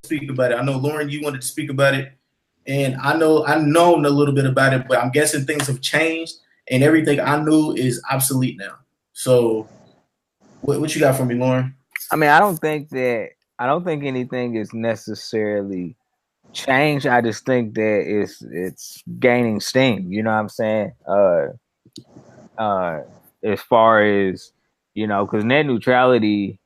speak about it. I know Lauren, you wanted to speak about it, and I know a little bit about it, but I'm guessing things have changed, and everything I knew is obsolete now. So, what you got for me, Lauren? I mean, I don't think anything is necessarily changed. I just think that it's gaining steam. You know what I'm saying? As far as because net neutrality,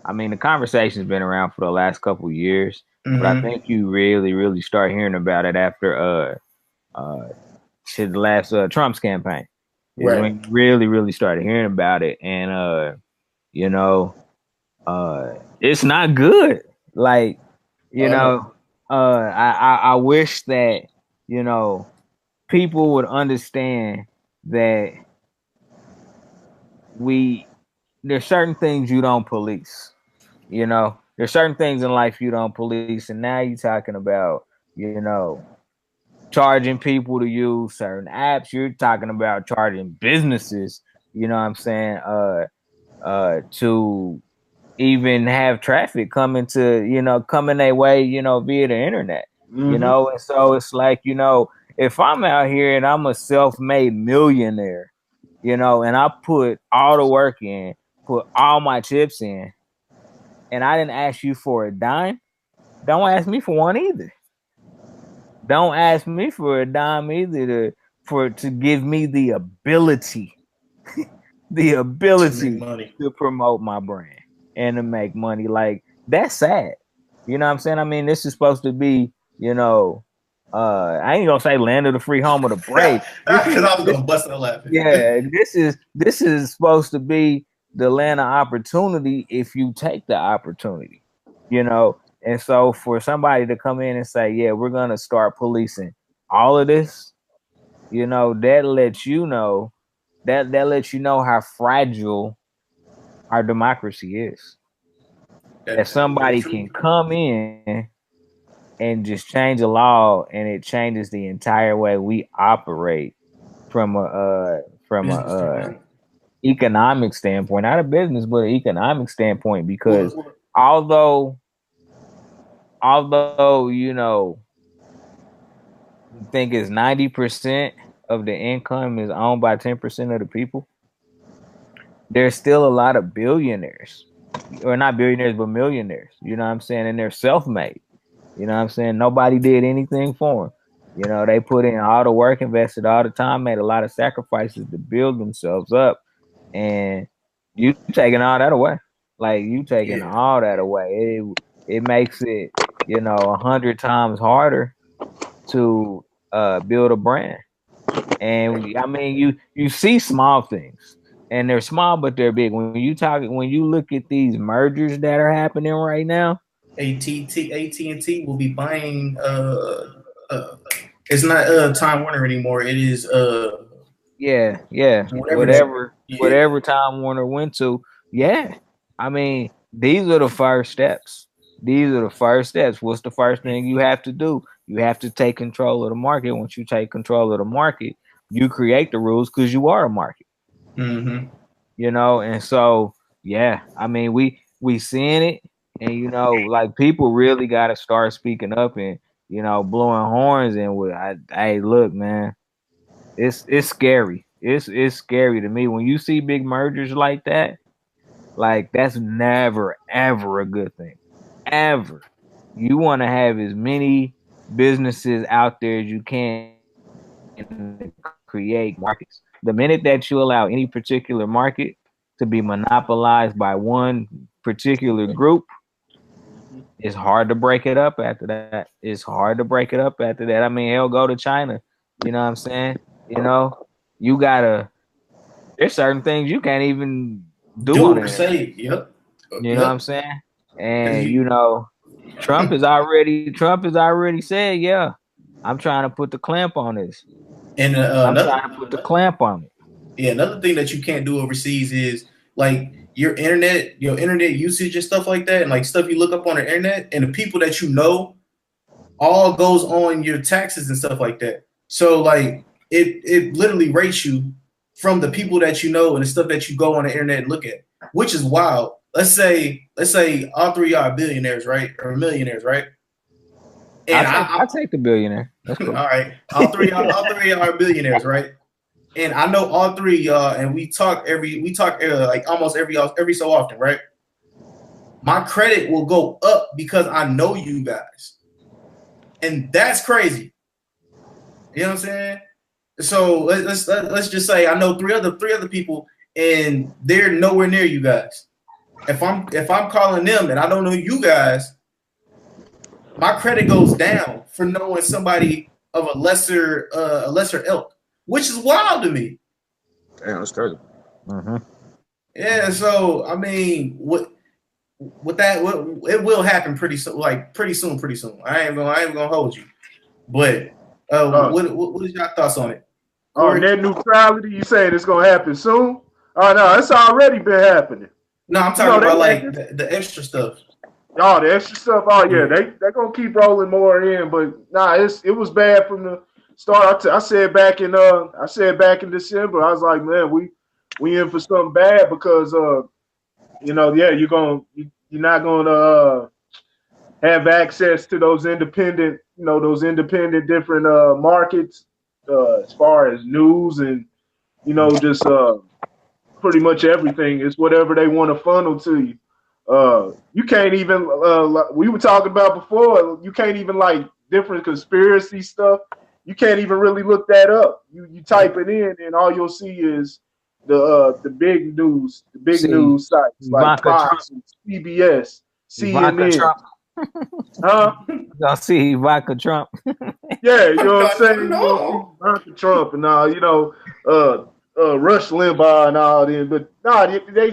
I mean, the conversation's been around for the last couple of years, but I think you really, really start hearing about it after the last Trump's campaign. Is Right. when you really, really started hearing about it, and it's not good. Like, I wish that people would understand that there's certain things you don't police. There's certain things in life you don't police, and now you're talking about charging people to use certain apps. You're talking about charging businesses. You know what I'm saying? To even have traffic coming their way, via the internet. And so it's like, if I'm out here and I'm a self-made millionaire, and I put all the work in, put all my chips in, and I didn't ask you for a dime, don't ask me for one either. Don't ask me for a dime either to give me the ability to promote my brand and to make money. Like, that's sad. You know what I'm saying? I mean, this is supposed to be, I ain't gonna say land of the free, home of the brave. Because I was gonna bust out laughing. Yeah, this is supposed to be the land of opportunity if you take the opportunity. And so for somebody to come in and say, yeah, we're gonna start policing all of this, that lets you know that lets you know how fragile our democracy is. That somebody can come in and just change a law, and it changes the entire way we operate from a economic standpoint, not a business, but an economic standpoint. Because although you think it's 90% of the income is owned by 10% of the people, there's still a lot of billionaires, or not billionaires, but millionaires. You know what I'm saying? And they're self-made. You know what I'm saying? Nobody did anything for them. They put in all the work, invested all the time, made a lot of sacrifices to build themselves up, and you taking all that away. Like, you taking all that away. It makes it 100 times harder to build a brand. And I mean, you see small things, and they're small, but they're big. When you look at these mergers that are happening right now, AT&T will be buying. It's not Time Warner anymore. It is whatever Time Warner went to. Yeah, I mean, these are the first steps. What's the first thing you have to do? You have to take control of the market. Once you take control of the market, you create the rules, because you are a market. And so, yeah, I mean, we seeing it, and like, people really got to start speaking up and blowing horns. And hey, look, man, it's scary. It's scary to me when you see big mergers like that. Like, that's never ever a good thing. Ever. You want to have as many businesses out there as you can to create markets. The minute that you allow any particular market to be monopolized by one particular group, it's hard to break it up after that. I mean, hell, go to China. You know what I'm saying? You gotta. There's certain things you can't even do on or say. Yep. You know what I'm saying? And Trump has already said, yeah, I'm trying to put the clamp on this. And I'm trying to put the clamp on it. Yeah, another thing that you can't do overseas is, like, your internet usage and stuff like that, and like stuff you look up on the internet, and the people that all goes on your taxes and stuff like that. So like it literally rates you from the people that and the stuff that you go on the internet and look at, which is wild. Let's say all three are billionaires, right? Or millionaires, right? And I take the billionaire. That's all cool. right, all three of y'all are billionaires, right? And I know all three of y'all, and we talk like almost every so often, right? My credit will go up because I know you guys, and that's crazy. You know what I'm saying? So let's just say I know three other people, and they're nowhere near you guys. If I'm calling them and I don't know you guys, my credit goes down for knowing somebody of a lesser ilk, which is wild to me. Damn, that's crazy. Mm-hmm. Yeah, so I mean, it will happen pretty soon. Pretty soon. I ain't gonna hold you. But what is your thoughts on it, Corey? Net neutrality, you saying it's gonna happen soon? Oh no, it's already been happening. No, I'm talking about like the extra stuff. Oh, the extra stuff. Oh yeah, they're gonna keep rolling more in, but nah, it was bad from the start. I said back in December, I was like, man, we in for something bad because you're not gonna have access to those independent different markets as far as news and just pretty much everything is whatever they want to funnel to you. You can't even we were talking about before. You can't even like different conspiracy stuff. You can't even really look that up. You type it in, and all you'll see is the big news, news sites like Fox, and CBS, CNN. You gonna see Ivanka Trump? Yeah, you know what I'm saying. You know, Ivanka Trump and Rush Limbaugh and all them, but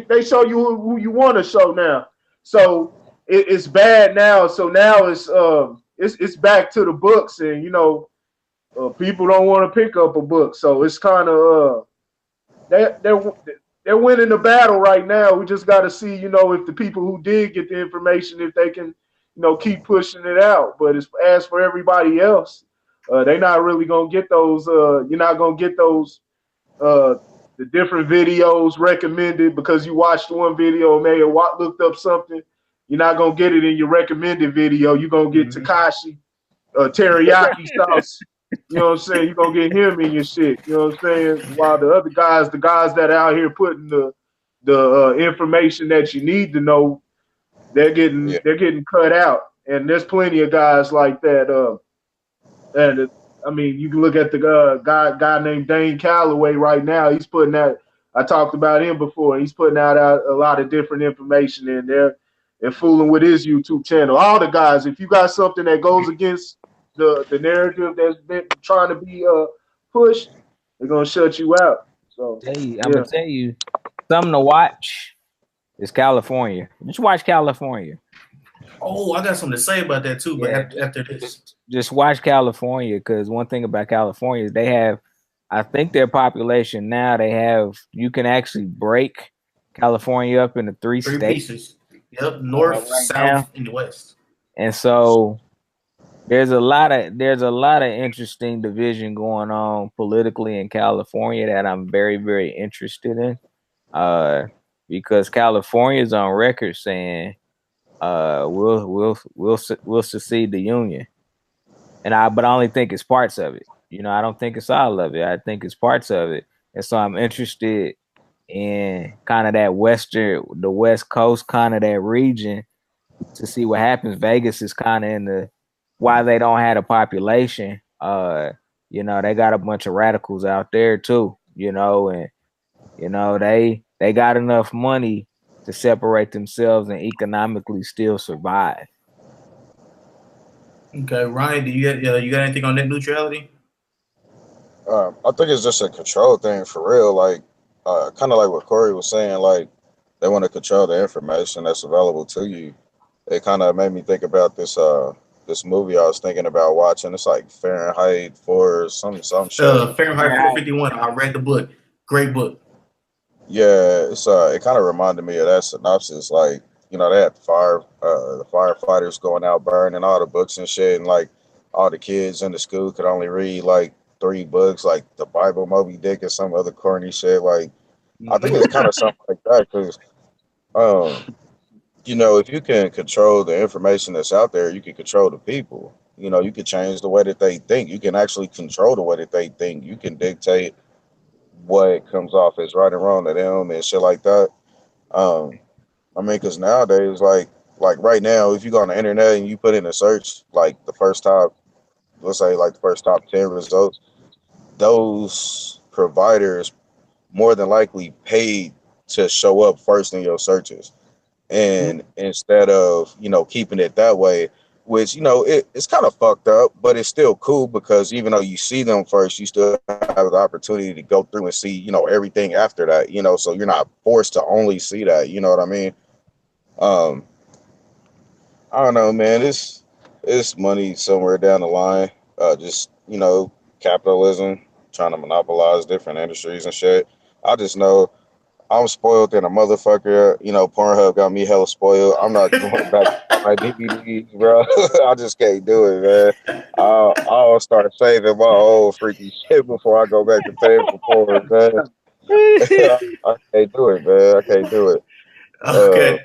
they show you who you want to show now. So it's bad now. So now it's back to the books, and people don't want to pick up a book. So it's kind of they're winning the battle right now. We just got to see, if the people who did get the information, if they can, keep pushing it out. But as for everybody else, they're not really gonna get those. You're not gonna get those. The different videos recommended because you watched one video and may have looked up something. You're not gonna get it in your recommended video. You're gonna get Takashi teriyaki sauce. You know what I'm saying? You're gonna get him in your shit. You know what I'm saying? While the other guys, the guys that are out here putting the information that you need to know, they're getting cut out. And there's plenty of guys like that. And I mean, you can look at the guy named Dane Calloway right now. He's putting out. I talked about him before. He's putting out a lot of different information in there and fooling with his YouTube channel. All the guys, if you got something that goes against the narrative that's been trying to be pushed, they're gonna shut you out. So I'm gonna tell you something to watch. Is California. Just watch California. Oh, I got something to say about that too. But after this, just watch California, because one thing about California is they have, I think their population now, you can actually break California up into three states. Pieces. Yep, north, south, now, and west. And so there's a lot of interesting division going on politically in California that I'm very, very interested in. Because California is on record saying we'll secede the union. But I only think it's parts of it. I don't think it's all of it. I think it's parts of it. And so I'm interested in kind of that the West Coast, kind of that region, to see what happens. Vegas is kind of in why they don't have a population. They got a bunch of radicals out there too, and they got enough money to separate themselves and economically still survive. Okay, Ryan, do you got anything on net neutrality? I think it's just a control thing for real. Like, kind of like what Corey was saying. Like, they want to control the information that's available to you. It kind of made me think about this movie I was thinking about watching. It's like Fahrenheit 4 some shit. Fahrenheit 451. I read the book. Great book. Yeah, it's it kind of reminded me of that synopsis. Like, they had the firefighters going out burning all the books and shit, and like all the kids in the school could only read like 3 books, like the Bible, Moby Dick, and some other corny shit. Like, I think it's kind of something like that because, if you can control the information that's out there, you can control the people. You know, you can change the way that they think. You can actually control the way that they think. You can dictate what comes off as right and wrong to them and shit like that. Um, I mean, because nowadays, like right now, if you go on the internet and you put in a search, like the first top, let's say like the first top 10 results, those providers more than likely paid to show up first in your searches. Mhm. And instead of, you know, keeping it that way, which, you know, it's kind of fucked up, but it's still cool because even though you see them first, you still have the opportunity to go through and see, you know, everything after that, you know, so you're not forced to only see that, you know what I mean? Um, I don't know, man. It's money somewhere down the line. Just, you know, capitalism trying to monopolize different industries and shit. I just know I'm spoiled than a motherfucker. You know, Pornhub got me hella spoiled. I'm not going back to my DVDs, bro. I just can't do it, man. I'll start saving my old freaky shit before I go back to paying for porn, man. I can't do it, man. I can't do it. Uh, Okay.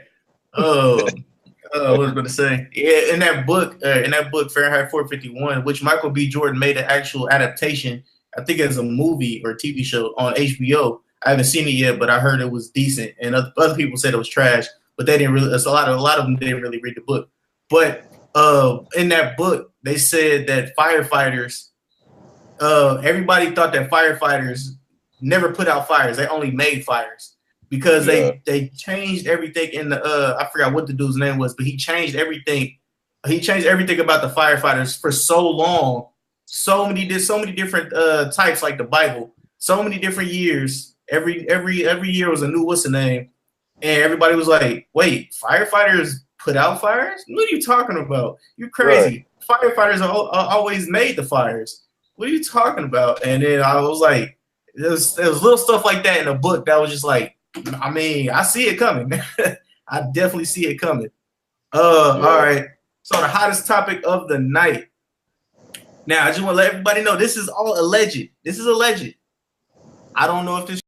Um, what was I going to say? Yeah, in that book, Fahrenheit 451, which Michael B. Jordan made an actual adaptation. I think it's a movie or TV show on HBO. I haven't seen it yet, but I heard it was decent, and other people said it was trash. But they didn't really. A lot of them didn't really read the book. But in that book, they said that firefighters. Everybody thought that firefighters never put out fires; they only made fires because yeah, they changed everything in the I forgot what the dude's name was, but he changed everything. He changed everything about the firefighters for so long. So many different types, like the Bible. So many different years. Every year was a new what's the name, and everybody was like, "Wait, firefighters put out fires? What are you talking about? You're right. crazy. Firefighters always made the fires. What are you talking about?" And then I was like, there was little stuff like that in the book that was just like, I mean, I see it coming. I definitely see it coming. All Yeah. right. So the hottest topic of the night. Now, I just want to let everybody know this is all alleged. This is alleged. I don't know if this